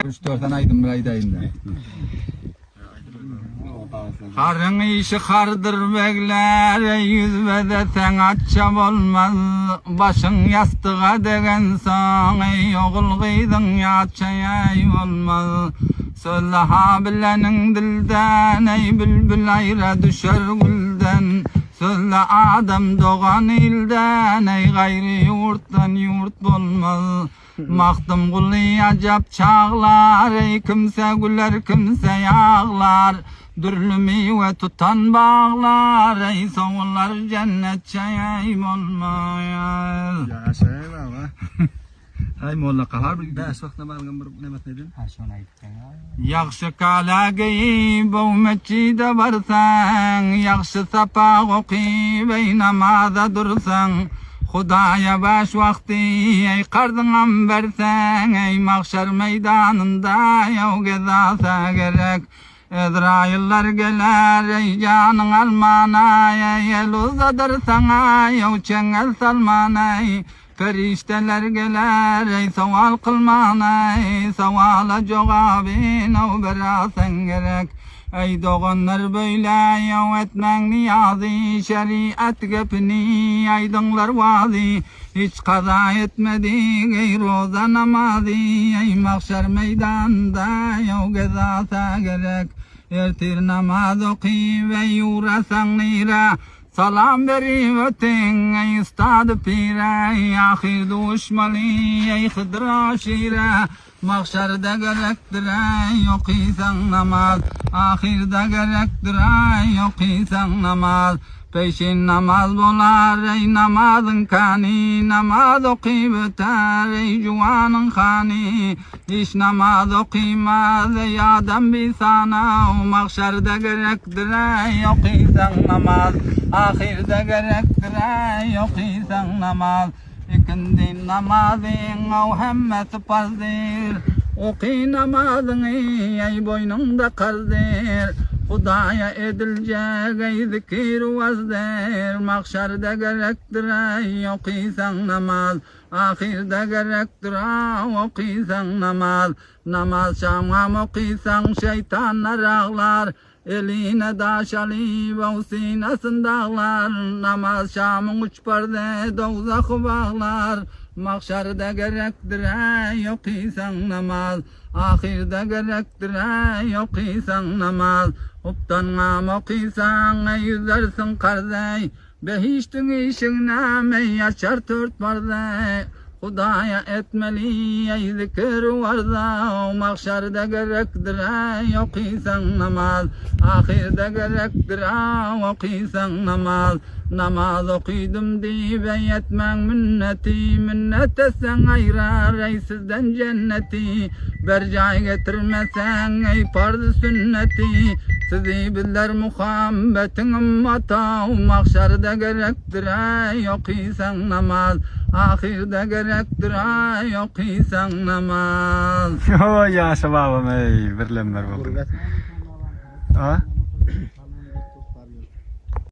3-4 tane aydım bir aydayında. Karın işi kardır bekler, yüzmede sen açam olmaz. Başın yastığa degen son, ey oğul kıydın yaçay olmaz. Söyle habilenin dilden, ey bülbül ayra düşer gülden. Söyle adam doğan ilden, ey gayri yurttan yurt bulmaz. Maktım kuli acap çağlar, ey kimse güler kimse yağlar. Dürlü meyve tutan bağlar, ey soğullar cennet çayayım olmayar. Ya şey baba. Hay molla kahar bir Beş vakti balgın bir nemet nedin? Yaxşı kala giyip o mescide varsan, yaxşı sapa okuyup ey namaza dursan, Hudaya baş vakti ey kardınam versen, ey mahşer meydanında yav gezasa gerek. Ezrailler geler ey canın almana, ey el uzadır sana yav çengel salmana, ey Ferişteler geler ey saval kılmana, ey savala cevabin o berasen gerek. Ey doğanlar böyle yav etmen niyazi, şeriat gepini aydınlar vazi. Hiç kaza etmedik ey roza namazi, ey mahşer meydanda yav gezasa gerek. Ertir namaz okuyup ey uğrasan nira, salam verip öten ey ustad pire, ey ahir düşmali ey hıdra şire. Mahşerde gerektir ey okuysan namaz, ahirde gerektir ey okuysan namaz. Peşin namaz bolar ey namazın kani, namaz okuyup öter ey juvanın hani. Hiç namaz okuymaz ey adam bir sana, mahşerde gerektir ey okuysan namaz, ahirde gerektir ey okuysan namaz. İkindi namazın o hemmesi farzdır, okuy namazını ey boynunda karzdır. Hudaya edilecek ey zikir vazdir, mahşerde gerektir ey okuysan namaz, ahirde gerektir ey okuysan namaz. Namaz şamam okuysan şeytanlar ağlar, eline daş alıp o sinesin dağlar. Namaz şamın üç perde dozakı bağlar, mahşerde gerektir ey okuysan namaz, ahirde gerektir ey okuysan namaz. Uptanam okuysan ey yüzersin karzey, behiştin işin ey açar tört parzey. Hudaya etmeli ey zikir varza, mahşerde gerektir ey okuysan namaz, ahirde gerektir ey okuysan namaz. Namaz okuydum deyip ey etmen minneti, minnet etsen ayrar ey sizden cenneti. Bercay getirmesen ey farz sünneti, sizi biller muhabbetin ümmata. Mahşerde gerektir ey okuysan namaz, ahirde gerektir ey okuysan namaz. Ya şababım ey birlenmer oldu. Ha?